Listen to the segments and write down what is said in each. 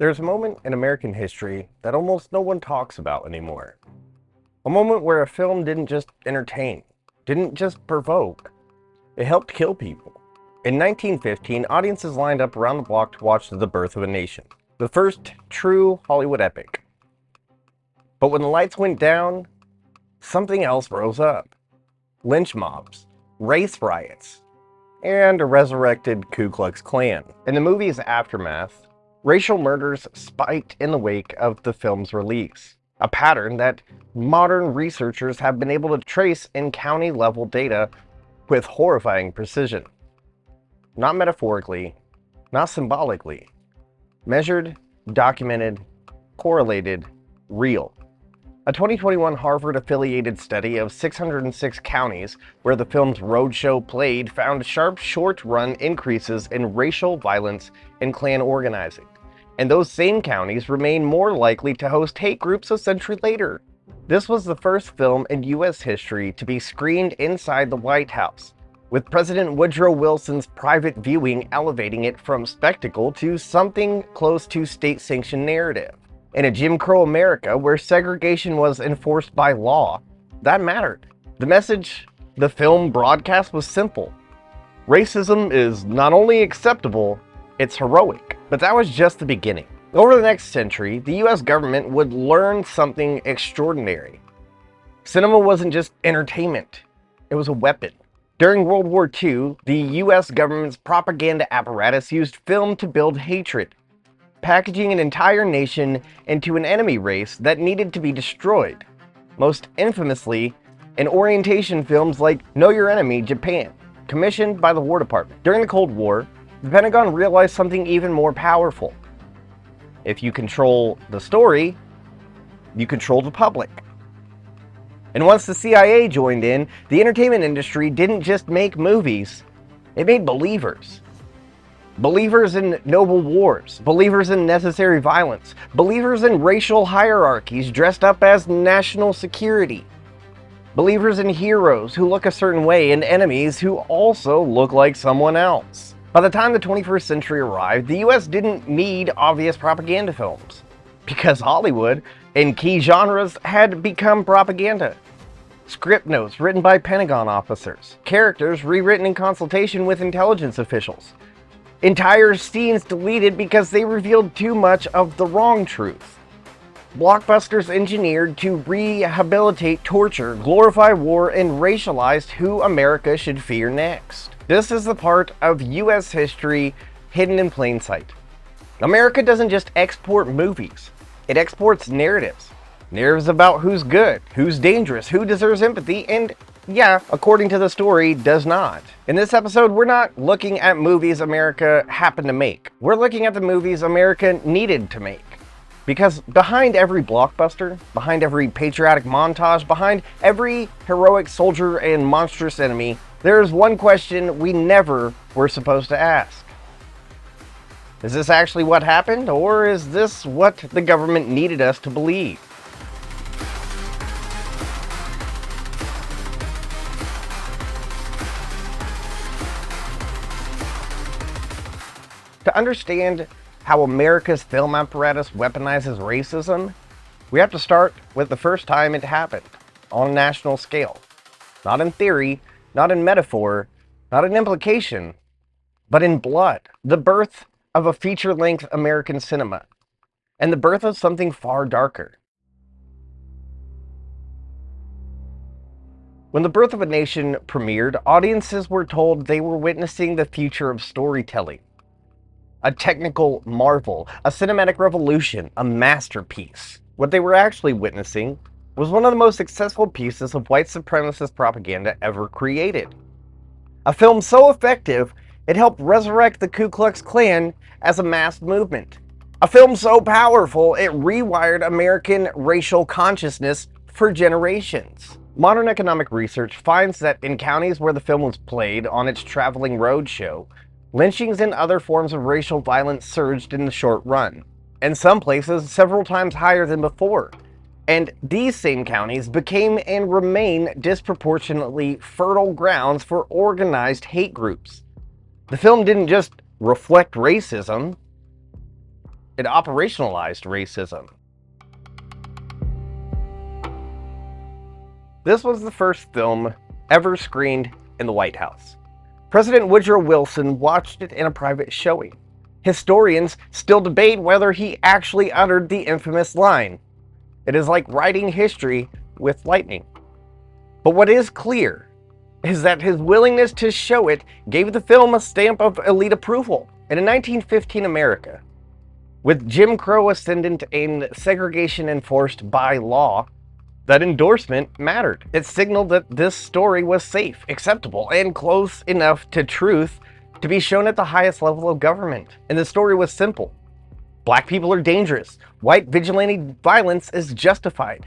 There's a moment in American history that almost no one talks about anymore. A moment where a film didn't just entertain, didn't just provoke, it helped kill people. In 1915, audiences lined up around the block to watch The Birth of a Nation, the first true Hollywood epic. But when the lights went down, something else rose up. Lynch mobs, race riots, and a resurrected Ku Klux Klan. In the movie's aftermath, racial murders spiked in the wake of the film's release, a pattern that modern researchers have been able to trace in county-level data with horrifying precision. Not metaphorically, not symbolically. Measured, documented, correlated, real. A 2021 Harvard-affiliated study of 606 counties where the film's roadshow played found sharp short-run increases in racial violence and Klan organizing. And those same counties remain more likely to host hate groups a century later. This was the first film in U.S. history to be screened inside the White House, with President Woodrow Wilson's private viewing elevating it from spectacle to something close to state-sanctioned narrative. In a Jim Crow America where segregation was enforced by law, that mattered. The message the film broadcast was simple. Racism is not only acceptable, it's heroic. But that was just the beginning. Over the next century, the US government would learn something extraordinary. Cinema wasn't just entertainment, it was a weapon. During World War II, the US government's propaganda apparatus used film to build hatred, packaging an entire nation into an enemy race that needed to be destroyed. Most infamously, in orientation films like Know Your Enemy, Japan, commissioned by the War Department. During the Cold War, the Pentagon realized something even more powerful. If you control the story, you control the public. And once the CIA joined in, the entertainment industry didn't just make movies, it made believers. Believers in noble wars, believers in necessary violence, believers in racial hierarchies dressed up as national security, believers in heroes who look a certain way and enemies who also look like someone else. By the time the 21st century arrived, the US didn't need obvious propaganda films, because Hollywood, in key genres, had become propaganda. Script notes written by Pentagon officers, characters rewritten in consultation with intelligence officials, entire scenes deleted because they revealed too much of the wrong truth. Blockbusters engineered to rehabilitate torture, glorify war, and racialized who America should fear next. This is the part of US history hidden in plain sight. America doesn't just export movies, it exports narratives. Narratives about who's good, who's dangerous, who deserves empathy, and yeah, according to the story, does not. In this episode, we're not looking at movies America happened to make. We're looking at the movies America needed to make. Because behind every blockbuster, behind every patriotic montage, behind every heroic soldier and monstrous enemy, there is one question we never were supposed to ask. Is this actually what happened, or is this what the government needed us to believe? To understand how America's film apparatus weaponizes racism, we have to start with the first time it happened, on a national scale. Not in theory, not in metaphor, not in implication, but in blood. The birth of a feature-length American cinema, and the birth of something far darker. When The Birth of a Nation premiered, audiences were told they were witnessing the future of storytelling. A technical marvel, a cinematic revolution, a masterpiece. What they were actually witnessing was one of the most successful pieces of white supremacist propaganda ever created. A film so effective, it helped resurrect the Ku Klux Klan as a mass movement. A film so powerful, it rewired American racial consciousness for generations. Modern economic research finds that in counties where the film was played on its traveling roadshow, lynchings and other forms of racial violence surged in the short run, in some places several times higher than before. And these same counties became and remain disproportionately fertile grounds for organized hate groups. The film didn't just reflect racism, it operationalized racism. This was the first film ever screened in the White House. President Woodrow Wilson watched it in a private showing. Historians still debate whether he actually uttered the infamous line. It is like writing history with lightning. But what is clear is that his willingness to show it gave the film a stamp of elite approval. And in 1915 America, with Jim Crow ascendant and segregation enforced by law, that endorsement mattered. It signaled that this story was safe, acceptable, and close enough to truth to be shown at the highest level of government. And the story was simple. Black people are dangerous. White vigilante violence is justified.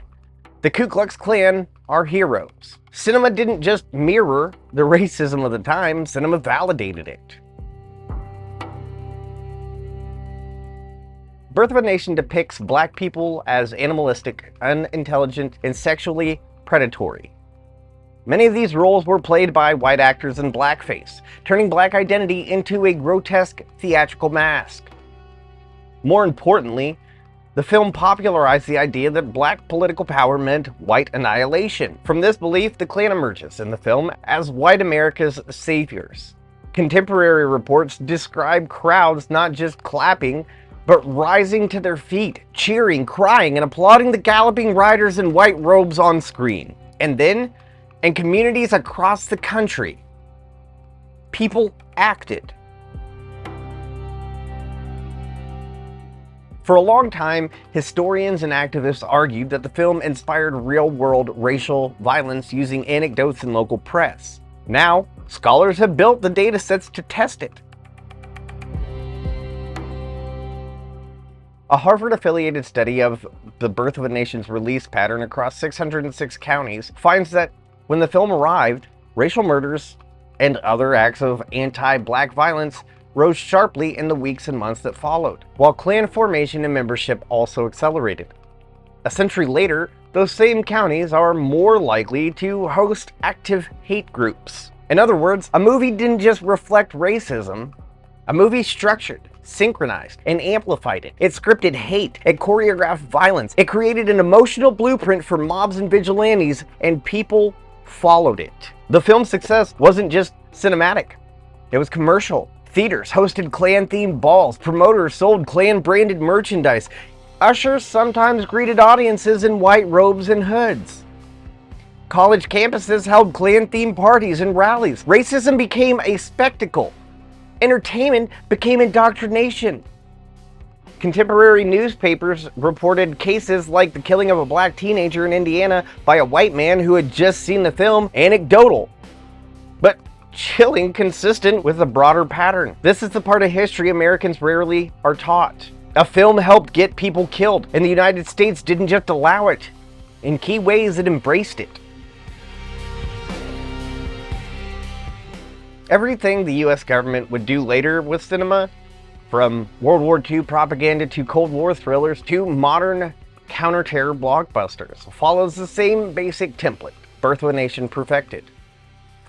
The Ku Klux Klan are heroes. Cinema didn't just mirror the racism of the time, cinema validated it. Birth of a Nation depicts black people as animalistic, unintelligent, and sexually predatory. Many of these roles were played by white actors in blackface, turning black identity into a grotesque theatrical mask. More importantly, the film popularized the idea that black political power meant white annihilation. From this belief, the Klan emerges in the film as white America's saviors. Contemporary reports describe crowds not just clapping, but rising to their feet, cheering, crying, and applauding the galloping riders in white robes on screen. And then, in communities across the country, people acted. For a long time, historians and activists argued that the film inspired real-world racial violence using anecdotes in local press. Now, scholars have built the data sets to test it. A Harvard-affiliated study of the Birth of a Nation's release pattern across 606 counties finds that when the film arrived, racial murders and other acts of anti-black violence rose sharply in the weeks and months that followed, while Klan formation and membership also accelerated. A century later, those same counties are more likely to host active hate groups. In other words, a movie didn't just reflect racism, a movie structured, synchronized, and amplified it. It scripted hate, it choreographed violence, it created an emotional blueprint for mobs and vigilantes, and people followed it. The film's success wasn't just cinematic, it was commercial. Theaters hosted Klan-themed balls, promoters sold Klan-branded merchandise, ushers sometimes greeted audiences in white robes and hoods. College campuses held Klan-themed parties and rallies. Racism became a spectacle. Entertainment became indoctrination. Contemporary newspapers reported cases like the killing of a black teenager in Indiana by a white man who had just seen the film, anecdotal, but chilling, consistent with a broader pattern. This is the part of history Americans rarely are taught. A film helped get people killed, and the United States didn't just allow it. In key ways, it embraced it. Everything the US government would do later with cinema, from World War II propaganda to Cold War thrillers to modern counter-terror blockbusters, follows the same basic template Birth of a Nation perfected.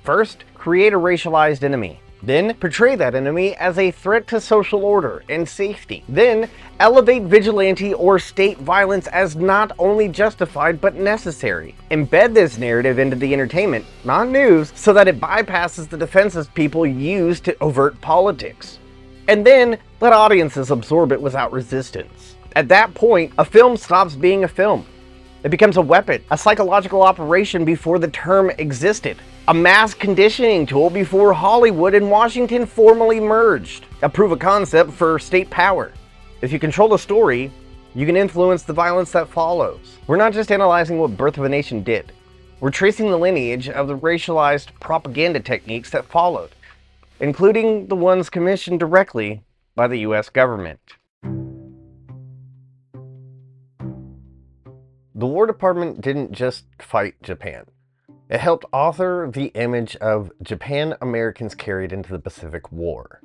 First, create a racialized enemy. Then, portray that enemy as a threat to social order and safety. Then, elevate vigilante or state violence as not only justified but necessary. Embed this narrative into the entertainment, not news, so that it bypasses the defenses people use to overt politics. And then, let audiences absorb it without resistance. At that point, a film stops being a film. It becomes a weapon, a psychological operation before the term existed. A mass conditioning tool before Hollywood and Washington formally merged. A proof of concept for state power. If you control the story, you can influence the violence that follows. We're not just analyzing what Birth of a Nation did. We're tracing the lineage of the racialized propaganda techniques that followed, including the ones commissioned directly by the US government. The War Department didn't just fight Japan. It helped author the image of Japan Americans carried into the Pacific War.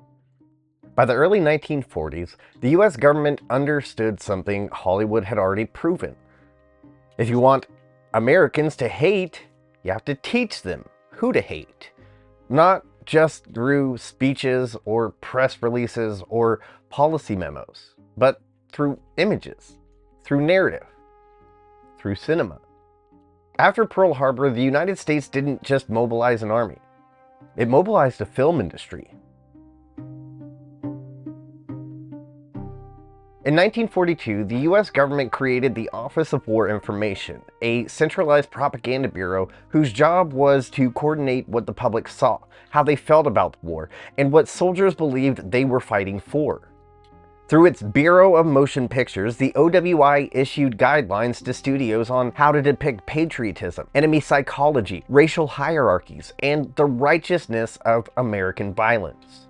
By the early 1940s, the US government understood something Hollywood had already proven. If you want Americans to hate, you have to teach them who to hate. Not just through speeches or press releases or policy memos, but through images, through narrative, through cinema. After Pearl Harbor, the United States didn't just mobilize an army. It mobilized a film industry. In 1942, the US government created the Office of War Information, a centralized propaganda bureau whose job was to coordinate what the public saw, how they felt about the war, and what soldiers believed they were fighting for. Through its Bureau of Motion Pictures, the OWI issued guidelines to studios on how to depict patriotism, enemy psychology, racial hierarchies, and the righteousness of American violence.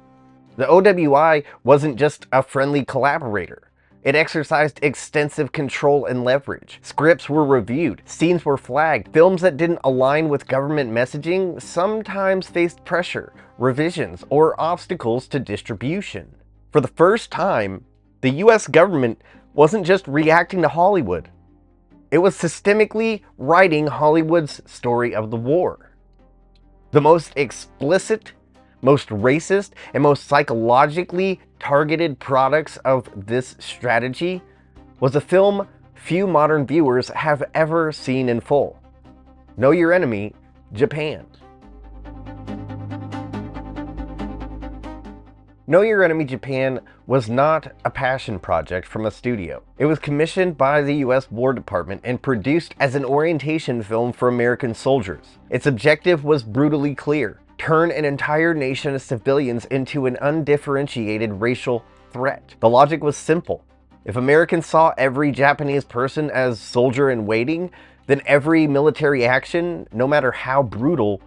The OWI wasn't just a friendly collaborator. It exercised extensive control and leverage. Scripts were reviewed, scenes were flagged, films that didn't align with government messaging sometimes faced pressure, revisions, or obstacles to distribution. For the first time, the US government wasn't just reacting to Hollywood. It was systemically writing Hollywood's story of the war. The most explicit, most racist, and most psychologically targeted products of this strategy was a film few modern viewers have ever seen in full. Know Your Enemy, Japan. Know Your Enemy, Japan was not a passion project from a studio. It was commissioned by the US War Department and produced as an orientation film for American soldiers. Its objective was brutally clear: turn an entire nation of civilians into an undifferentiated racial threat. The logic was simple. If Americans saw every Japanese person as soldier in waiting, then every military action, no matter how brutal,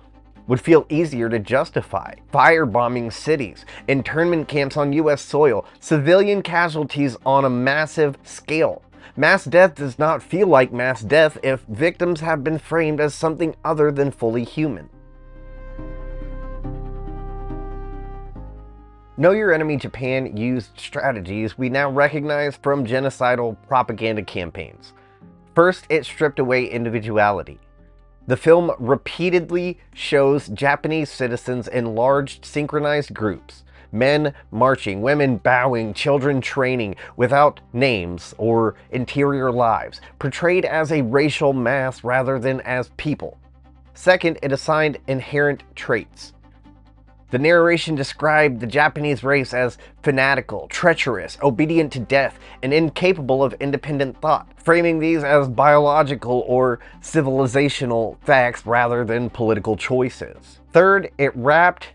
would feel easier to justify. Firebombing cities, internment camps on US soil, civilian casualties on a massive scale. Mass death does not feel like mass death if victims have been framed as something other than fully human. Know Your Enemy, Japan used strategies we now recognize from genocidal propaganda campaigns. First, it stripped away individuality. The film repeatedly shows Japanese citizens in large synchronized groups, men marching, women bowing, children training, without names or interior lives, portrayed as a racial mass rather than as people. Second, it assigned inherent traits. The narration described the Japanese race as fanatical, treacherous, obedient to death, and incapable of independent thought, framing these as biological or civilizational facts rather than political choices. Third, it wrapped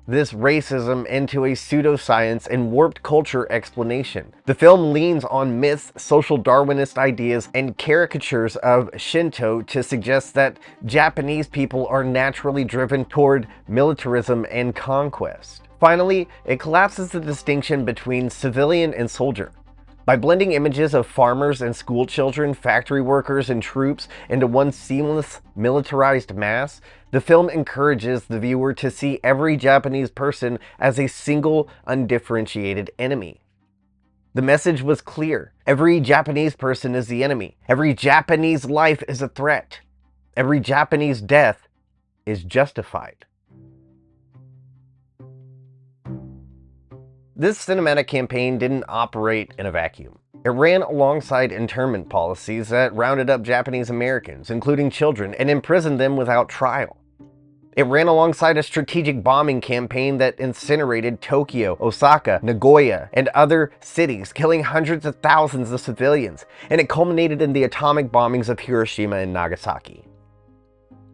this racism into a pseudoscience and warped culture explanation. The film leans on myths, social Darwinist ideas, and caricatures of Shinto to suggest that Japanese people are naturally driven toward militarism and conquest. Finally, it collapses the distinction between civilian and soldier. By blending images of farmers and school children, factory workers and troops into one seamless, militarized mass, the film encourages the viewer to see every Japanese person as a single, undifferentiated enemy. The message was clear. Every Japanese person is the enemy. Every Japanese life is a threat. Every Japanese death is justified. This cinematic campaign didn't operate in a vacuum. It ran alongside internment policies that rounded up Japanese Americans, including children, and imprisoned them without trial. It ran alongside a strategic bombing campaign that incinerated Tokyo, Osaka, Nagoya, and other cities, killing hundreds of thousands of civilians, and it culminated in the atomic bombings of Hiroshima and Nagasaki.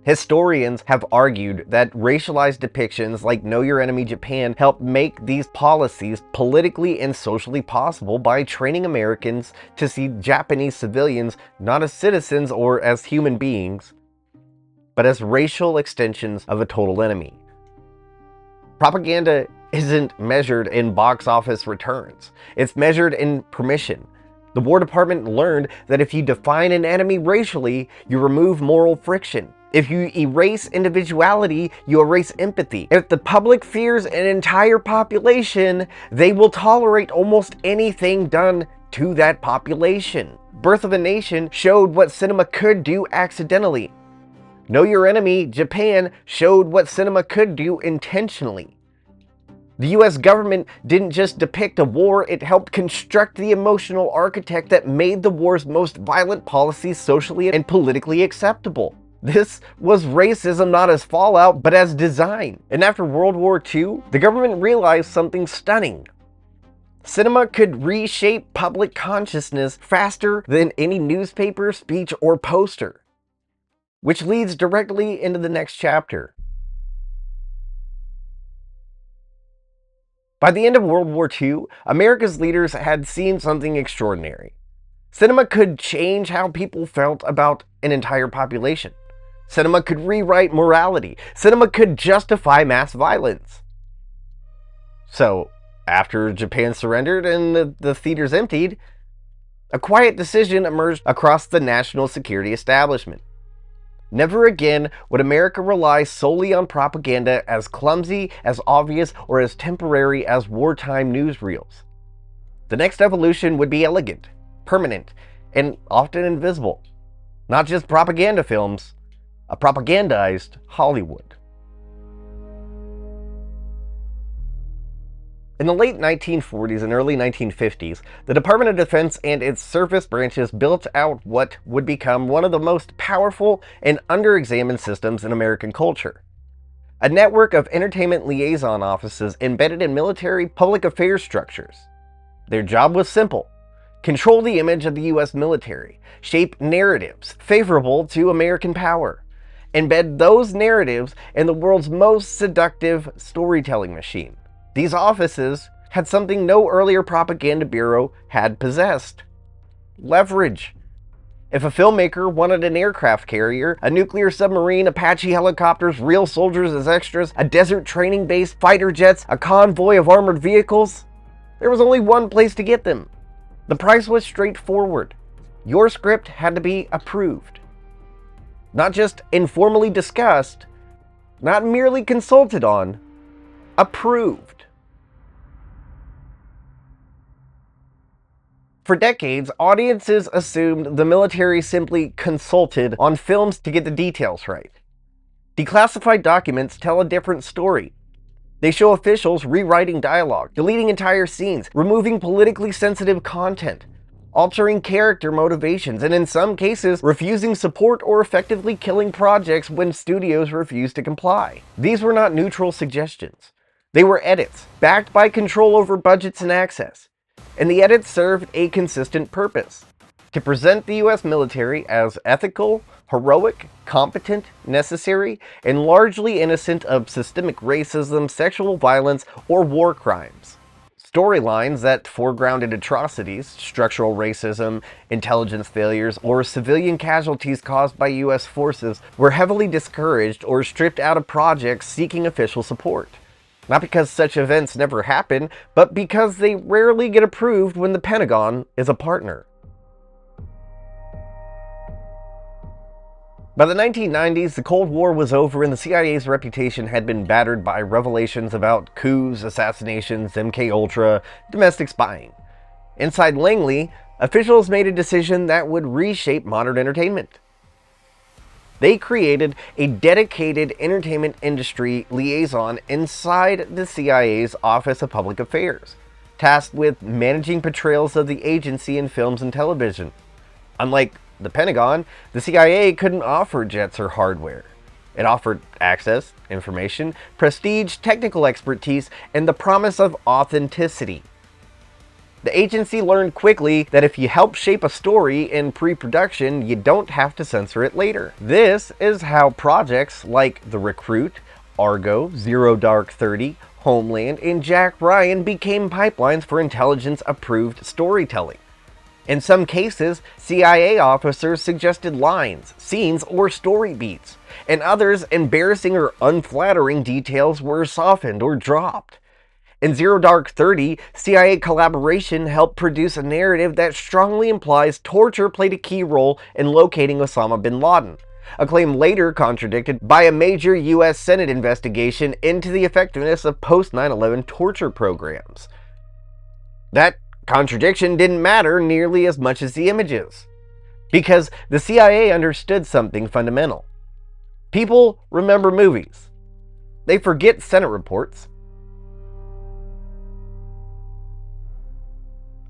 Historians have argued that racialized depictions like Know Your Enemy, Japan helped make these policies politically and socially possible by training Americans to see Japanese civilians not as citizens or as human beings, but as racial extensions of a total enemy. Propaganda isn't measured in box office returns. It's measured in permission. The War Department learned that if you define an enemy racially, you remove moral friction. If you erase individuality, you erase empathy. If the public fears an entire population, they will tolerate almost anything done to that population. Birth of a Nation showed what cinema could do accidentally. Know Your Enemy, Japan showed what cinema could do intentionally. The US government didn't just depict a war, it helped construct the emotional architect that made the war's most violent policies socially and politically acceptable. This was racism not as fallout, but as design. And after World War II, the government realized something stunning. Cinema could reshape public consciousness faster than any newspaper, speech, or poster. Which leads directly into the next chapter. By the end of World War II, America's leaders had seen something extraordinary. Cinema could change how people felt about an entire population. Cinema could rewrite morality. Cinema could justify mass violence. So, after Japan surrendered and the theaters emptied, a quiet decision emerged across the national security establishment. Never again would America rely solely on propaganda as clumsy, as obvious, or as temporary as wartime newsreels. The next evolution would be elegant, permanent, and often invisible. Not just propaganda films, a propagandized Hollywood. In the late 1940s and early 1950s, the Department of Defense and its service branches built out what would become one of the most powerful and underexamined systems in American culture. A network of entertainment liaison offices embedded in military public affairs structures. Their job was simple: control the image of the US military, shape narratives favorable to American power, embed those narratives in the world's most seductive storytelling machine. These offices had something no earlier propaganda bureau had possessed: leverage. If a filmmaker wanted an aircraft carrier, a nuclear submarine, Apache helicopters, real soldiers as extras, a desert training base, fighter jets, a convoy of armored vehicles, there was only one place to get them. The price was straightforward. Your script had to be approved. Not just informally discussed, not merely consulted on, approved. For decades, audiences assumed the military simply consulted on films to get the details right. Declassified documents tell a different story. They show officials rewriting dialogue, deleting entire scenes, removing politically sensitive content, altering character motivations, and in some cases, refusing support or effectively killing projects when studios refused to comply. These were not neutral suggestions. They were edits, backed by control over budgets and access. And the edits served a consistent purpose: to present the US military as ethical, heroic, competent, necessary, and largely innocent of systemic racism, sexual violence, or war crimes. Storylines that foregrounded atrocities, structural racism, intelligence failures, or civilian casualties caused by US forces were heavily discouraged or stripped out of projects seeking official support. Not because such events never happen, but because they rarely get approved when the Pentagon is a partner. By the 1990s, the Cold War was over and the CIA's reputation had been battered by revelations about coups, assassinations, MKUltra, domestic spying. Inside Langley, officials made a decision that would reshape modern entertainment. They created a dedicated entertainment industry liaison inside the CIA's Office of Public Affairs, tasked with managing portrayals of the agency in films and television. Unlike the Pentagon, the CIA couldn't offer jets or hardware. It offered access, information, prestige, technical expertise, and the promise of authenticity. The agency learned quickly that if you help shape a story in pre-production, you don't have to censor it later. This is how projects like The Recruit, Argo, Zero Dark 30, Homeland, and Jack Ryan became pipelines for intelligence-approved storytelling. In some cases, CIA officers suggested lines, scenes, or story beats. In others, embarrassing or unflattering details were softened or dropped. In Zero Dark 30, CIA collaboration helped produce a narrative that strongly implies torture played a key role in locating Osama bin Laden, a claim later contradicted by a major US Senate investigation into the effectiveness of post-9/11 torture programs. That contradiction didn't matter nearly as much as the images, because the CIA understood something fundamental. People remember movies. They forget Senate reports.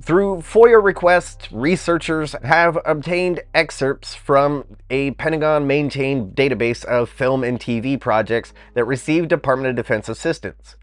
Through FOIA requests, researchers have obtained excerpts from a Pentagon-maintained database of film and TV projects that received Department of Defense assistance.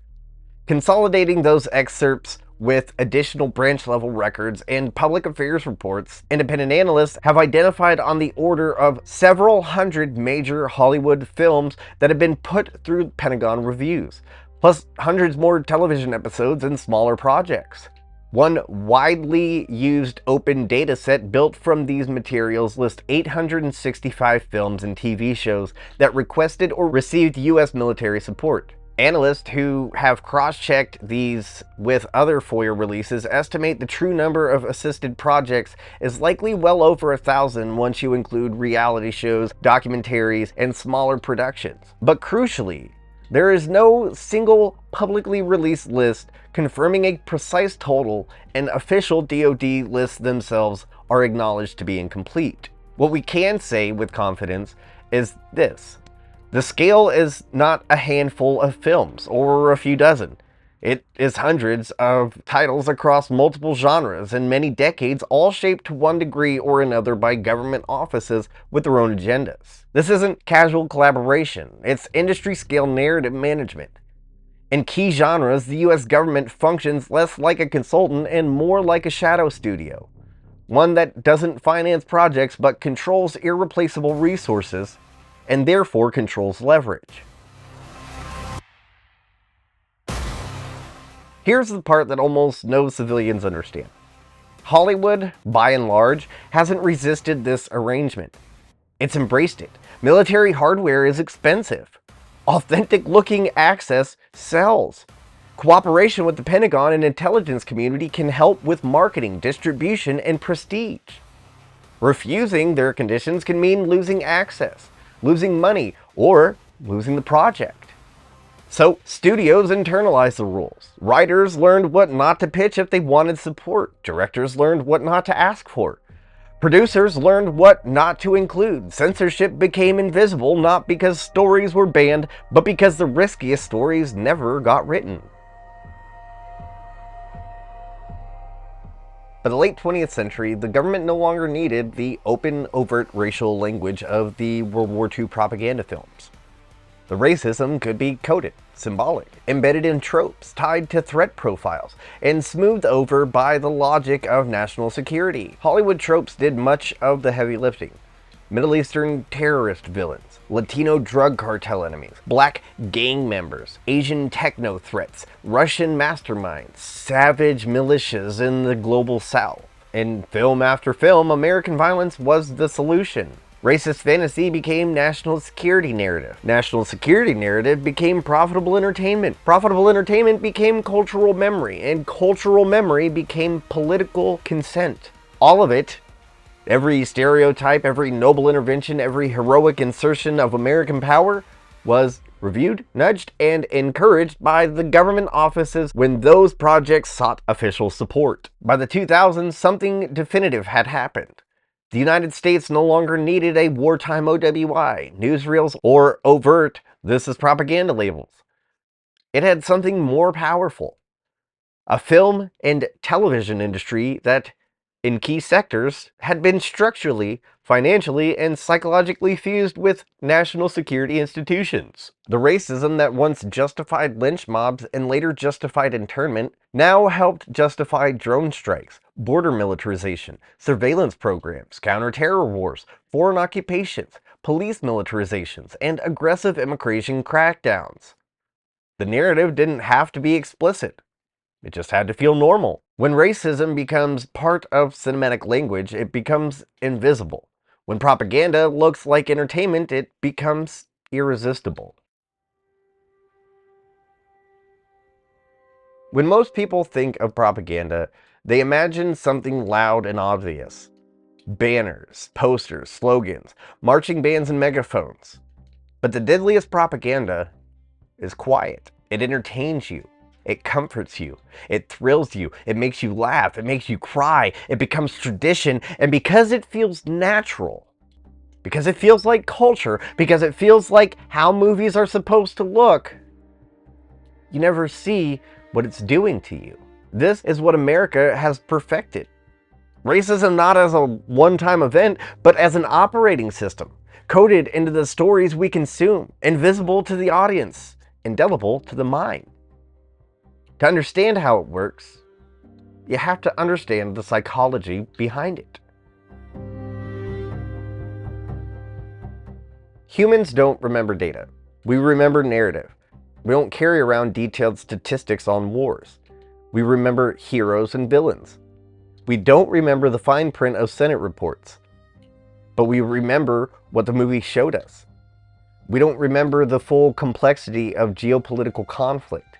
Consolidating those excerpts with additional branch-level records and public affairs reports, independent analysts have identified on the order of several hundred major Hollywood films that have been put through Pentagon reviews, plus hundreds more television episodes and smaller projects. One widely used open dataset built from these materials lists 865 films and TV shows that requested or received U.S. military support. Analysts who have cross-checked these with other FOIA releases estimate the true number of assisted projects is likely well over 1,000 once you include reality shows, documentaries, and smaller productions. But crucially, there is no single publicly released list confirming a precise total, and official DoD lists themselves are acknowledged to be incomplete. What we can say with confidence is this: the scale is not a handful of films or a few dozen. It is hundreds of titles across multiple genres and many decades, all shaped to one degree or another by government offices with their own agendas. This isn't casual collaboration, it's industry-scale narrative management. In key genres, the US government functions less like a consultant and more like a shadow studio. One that doesn't finance projects but controls irreplaceable resources and therefore controls leverage. Here's the part that almost no civilians understand. Hollywood, by and large, hasn't resisted this arrangement. It's embraced it. Military hardware is expensive. Authentic-looking access sells. Cooperation with the Pentagon and intelligence community can help with marketing, distribution, and prestige. Refusing their conditions can mean losing access, losing money, or losing the project. So studios internalized the rules. Writers learned what not to pitch if they wanted support. Directors learned what not to ask for. Producers learned what not to include. Censorship became invisible, not because stories were banned, but because the riskiest stories never got written. By the late 20th century, the government no longer needed the open, overt racial language of the World War II propaganda films. The racism could be coded, symbolic, embedded in tropes, tied to threat profiles, and smoothed over by the logic of national security. Hollywood tropes did much of the heavy lifting. Middle Eastern terrorist villains, Latino drug cartel enemies, black gang members, Asian techno threats, Russian masterminds, savage militias in the global south. In film after film, American violence was the solution. Racist fantasy became national security narrative. National security narrative became profitable entertainment. Profitable entertainment became cultural memory, and cultural memory became political consent. All of it, every stereotype, every noble intervention, every heroic insertion of American power was reviewed, nudged, and encouraged by the government offices when those projects sought official support. By the 2000s, something definitive had happened. The United States no longer needed a wartime OWI, newsreels, or overt "this is propaganda" labels. It had something more powerful. A film and television industry that, in key sectors, had been structurally, financially, and psychologically fused with national security institutions. The racism that once justified lynch mobs and later justified internment now helped justify drone strikes, border militarization, surveillance programs, counter-terror wars, foreign occupations, police militarizations, and aggressive immigration crackdowns. The narrative didn't have to be explicit. It just had to feel normal. When racism becomes part of cinematic language, it becomes invisible. When propaganda looks like entertainment, it becomes irresistible. When most people think of propaganda, they imagine something loud and obvious. Banners, posters, slogans, marching bands, and megaphones. But the deadliest propaganda is quiet. It entertains you. It comforts you. It thrills you. It makes you laugh. It makes you cry. It becomes tradition. And because it feels natural, because it feels like culture, because it feels like how movies are supposed to look, you never see what it's doing to you. This is what America has perfected. Racism not as a one-time event, but as an operating system, coded into the stories we consume, invisible to the audience, indelible to the mind. To understand how it works, you have to understand the psychology behind it. Humans don't remember data. We remember narrative. We don't carry around detailed statistics on wars. We remember heroes and villains. We don't remember the fine print of Senate reports, but we remember what the movie showed us. We don't remember the full complexity of geopolitical conflict.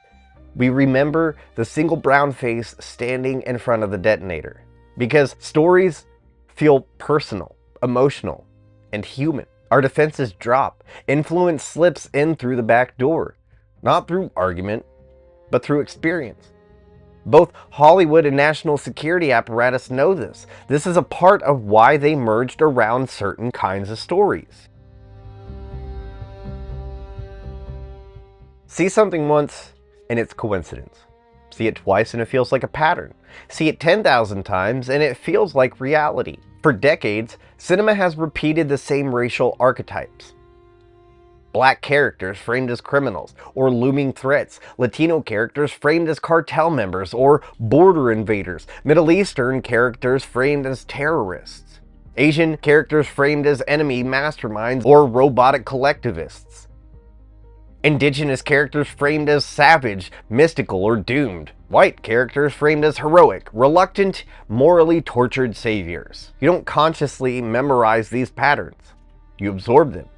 We remember the single brown face standing in front of the detonator. Because stories feel personal, emotional, and human. Our defenses drop. Influence slips in through the back door. Not through argument, but through experience. Both Hollywood and national security apparatus know this. This is a part of why they merged around certain kinds of stories. See something once and it's coincidence. See it twice and it feels like a pattern. See it 10,000 times and it feels like reality. For decades, cinema has repeated the same racial archetypes. Black characters framed as criminals or looming threats, Latino characters framed as cartel members or border invaders, Middle Eastern characters framed as terrorists, Asian characters framed as enemy masterminds or robotic collectivists, Indigenous characters framed as savage, mystical, or doomed, white characters framed as heroic, reluctant, morally tortured saviors. You don't consciously memorize these patterns. You absorb them.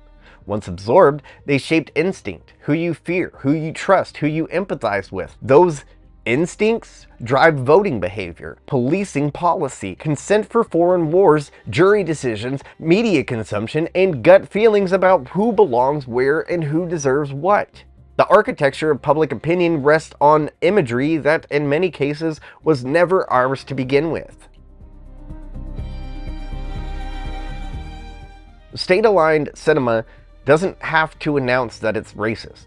Once absorbed, they shaped instinct, who you fear, who you trust, who you empathize with. Those instincts drive voting behavior, policing policy, consent for foreign wars, jury decisions, media consumption, and gut feelings about who belongs where and who deserves what. The architecture of public opinion rests on imagery that, in many cases, was never ours to begin with. State-aligned cinema doesn't have to announce that it's racist.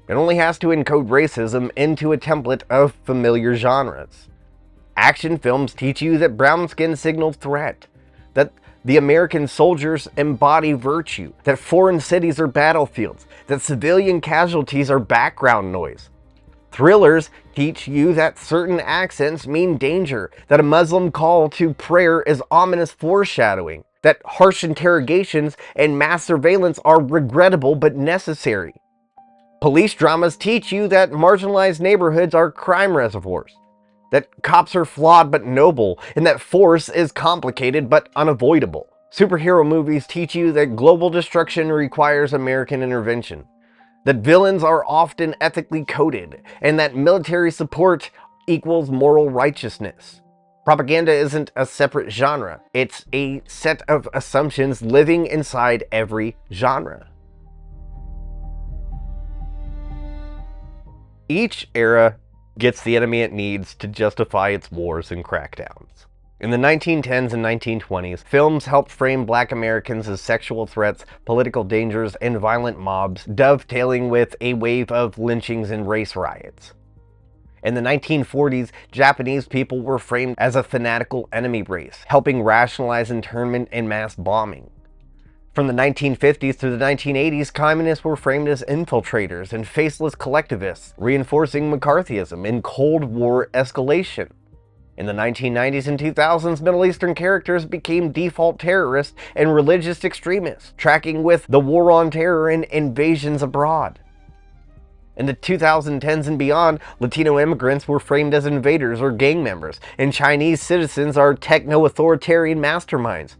It only has to encode racism into a template of familiar genres. Action films teach you that brown skin signals threat, that the American soldiers embody virtue, that foreign cities are battlefields, that civilian casualties are background noise. Thrillers teach you that certain accents mean danger, that a Muslim call to prayer is ominous foreshadowing, that harsh interrogations and mass surveillance are regrettable but necessary. Police dramas teach you that marginalized neighborhoods are crime reservoirs, that cops are flawed but noble, and that force is complicated but unavoidable. Superhero movies teach you that global destruction requires American intervention, that villains are often ethically coded, and that military support equals moral righteousness. Propaganda isn't a separate genre. It's a set of assumptions living inside every genre. Each era gets the enemy it needs to justify its wars and crackdowns. In the 1910s and 1920s, films helped frame Black Americans as sexual threats, political dangers, and violent mobs, dovetailing with a wave of lynchings and race riots. In the 1940s, Japanese people were framed as a fanatical enemy race, helping rationalize internment and mass bombing. From the 1950s through the 1980s, communists were framed as infiltrators and faceless collectivists, reinforcing McCarthyism and Cold War escalation. In the 1990s and 2000s, Middle Eastern characters became default terrorists and religious extremists, tracking with the war on terror and invasions abroad. In the 2010s and beyond, Latino immigrants were framed as invaders or gang members, and Chinese citizens are techno-authoritarian masterminds,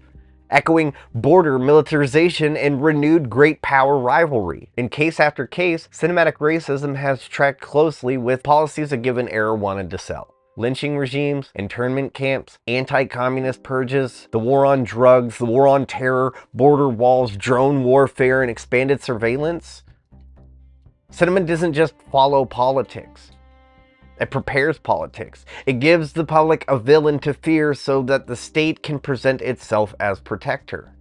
echoing border militarization and renewed great power rivalry. In case after case, cinematic racism has tracked closely with policies a given era wanted to sell. Lynching regimes, internment camps, anti-communist purges, the war on drugs, the war on terror, border walls, drone warfare, and expanded surveillance. Cinema doesn't just follow politics. It prepares politics. It gives the public a villain to fear so that the state can present itself as protector.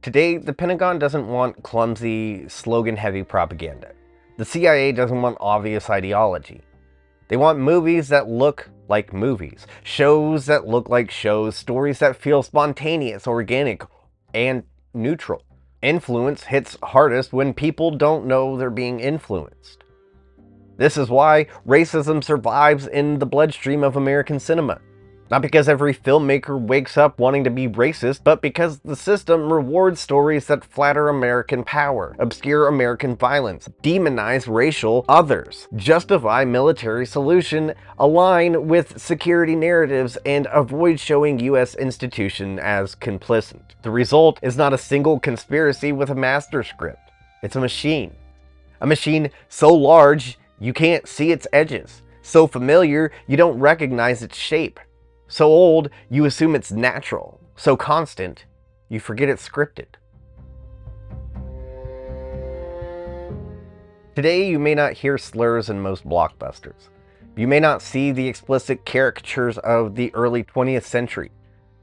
Today, the Pentagon doesn't want clumsy, slogan-heavy propaganda. The CIA doesn't want obvious ideology. They want movies that look like movies, shows that look like shows, stories that feel spontaneous, organic, and neutral. Influence hits hardest when people don't know they're being influenced. This is why racism survives in the bloodstream of American cinema. Not because every filmmaker wakes up wanting to be racist, but because the system rewards stories that flatter American power, obscure American violence, demonize racial others, justify military solution, align with security narratives, and avoid showing U.S. institutions as complicit. The result is not a single conspiracy with a master script. It's a machine. A machine so large you can't see its edges, so familiar you don't recognize its shape. So old, you assume it's natural. So constant, you forget it's scripted. Today, you may not hear slurs in most blockbusters. You may not see the explicit caricatures of the early 20th century,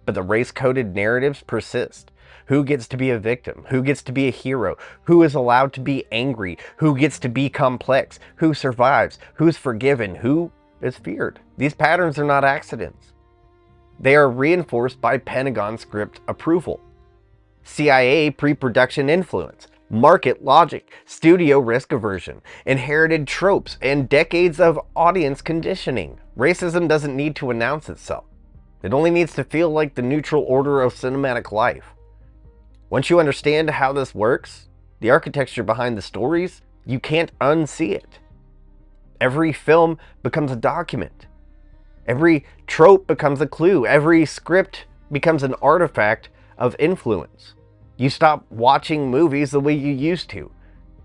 but the race-coded narratives persist. Who gets to be a victim? Who gets to be a hero? Who is allowed to be angry? Who gets to be complex? Who survives? Who's forgiven? Who is feared? These patterns are not accidents. They are reinforced by Pentagon script approval, CIA pre-production influence, market logic, studio risk aversion, inherited tropes, and decades of audience conditioning. Racism doesn't need to announce itself. It only needs to feel like the neutral order of cinematic life. Once you understand how this works, the architecture behind the stories, you can't unsee it. Every film becomes a document. Every trope becomes a clue. Every script becomes an artifact of influence. You stop watching movies the way you used to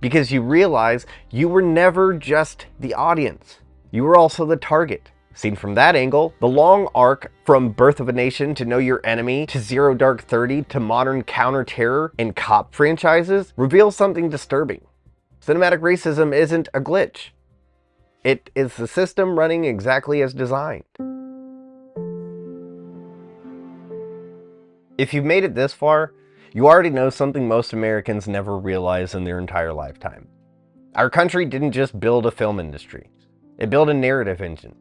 because you realize you were never just the audience. You were also the target. Seen from that angle, the long arc from Birth of a Nation to Know Your Enemy to Zero Dark 30 to modern counter-terror and cop franchises reveals something disturbing. Cinematic racism isn't a glitch. It is the system running exactly as designed. If you've made it this far, you already know something most Americans never realize in their entire lifetime. Our country didn't just build a film industry. It built a narrative engine.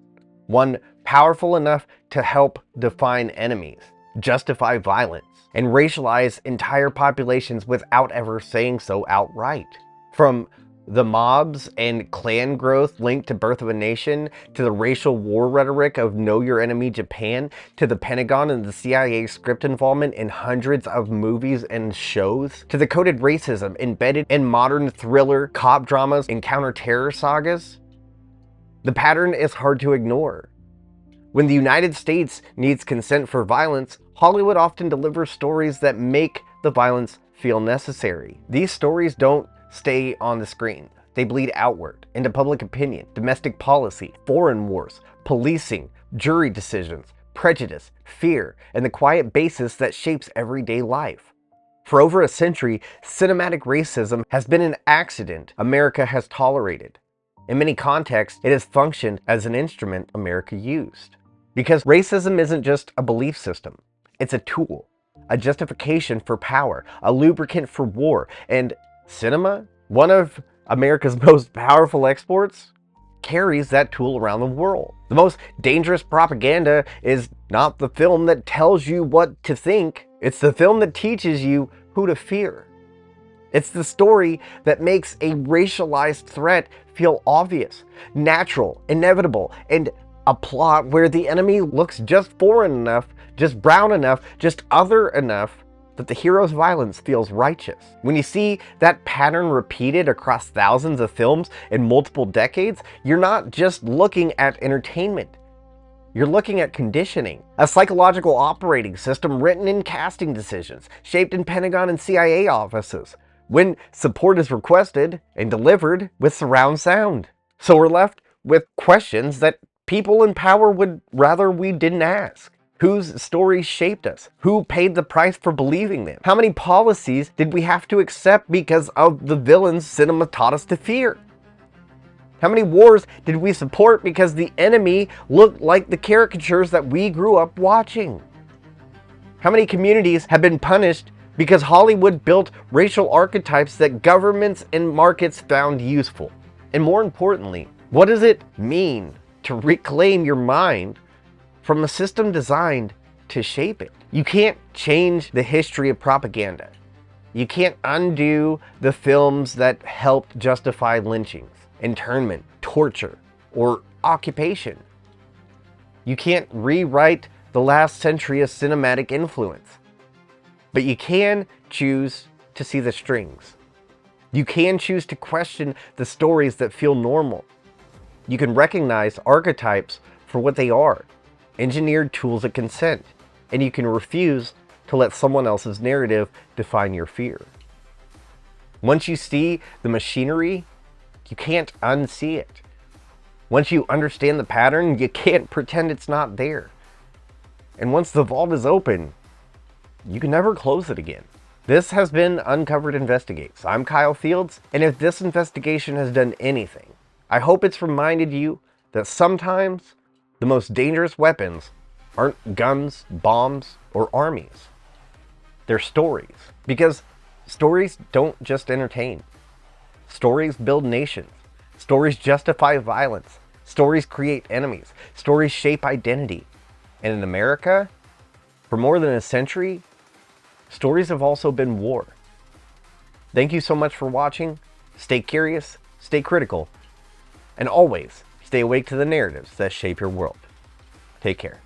One powerful enough to help define enemies, justify violence, and racialize entire populations without ever saying so outright. From the mobs and clan growth linked to Birth of a Nation, to the racial war rhetoric of Know Your Enemy Japan, to the Pentagon and the CIA script involvement in hundreds of movies and shows, to the coded racism embedded in modern thriller, cop dramas, and counter-terror sagas. The pattern is hard to ignore. When the United States needs consent for violence, Hollywood often delivers stories that make the violence feel necessary. These stories don't stay on the screen. They bleed outward into public opinion, domestic policy, foreign wars, policing, jury decisions, prejudice, fear, and the quiet basis that shapes everyday life. For over a century, cinematic racism has been an accident America has tolerated. In many contexts, it has functioned as an instrument America used. Because racism isn't just a belief system, it's a tool, a justification for power, a lubricant for war, and cinema, one of America's most powerful exports, carries that tool around the world. The most dangerous propaganda is not the film that tells you what to think, it's the film that teaches you who to fear. It's the story that makes a racialized threat feel obvious, natural, inevitable, and a plot where the enemy looks just foreign enough, just brown enough, just other enough that the hero's violence feels righteous. When you see that pattern repeated across thousands of films in multiple decades, you're not just looking at entertainment. You're looking at conditioning, a psychological operating system written in casting decisions, shaped in Pentagon and CIA offices, when support is requested and delivered with surround sound. So we're left with questions that people in power would rather we didn't ask. Whose stories shaped us? Who paid the price for believing them? How many policies did we have to accept because of the villains cinema taught us to fear? How many wars did we support because the enemy looked like the caricatures that we grew up watching? How many communities have been punished because Hollywood built racial archetypes that governments and markets found useful? And more importantly, what does it mean to reclaim your mind from a system designed to shape it? You can't change the history of propaganda. You can't undo the films that helped justify lynchings, internment, torture, or occupation. You can't rewrite the last century of cinematic influence. But you can choose to see the strings. You can choose to question the stories that feel normal. You can recognize archetypes for what they are, engineered tools of consent, and you can refuse to let someone else's narrative define your fear. Once you see the machinery, you can't unsee it. Once you understand the pattern, you can't pretend it's not there. And once the vault is open, you can never close it again. This has been Uncovered Investigates. I'm Kyle Fields, and if this investigation has done anything, I hope it's reminded you that sometimes the most dangerous weapons aren't guns, bombs, or armies. They're stories. Because stories don't just entertain. Stories build nations. Stories justify violence. Stories create enemies. Stories shape identity. And in America, for more than a century, stories have also been war. Thank you so much for watching. Stay curious, stay critical, and always stay awake to the narratives that shape your world. Take care.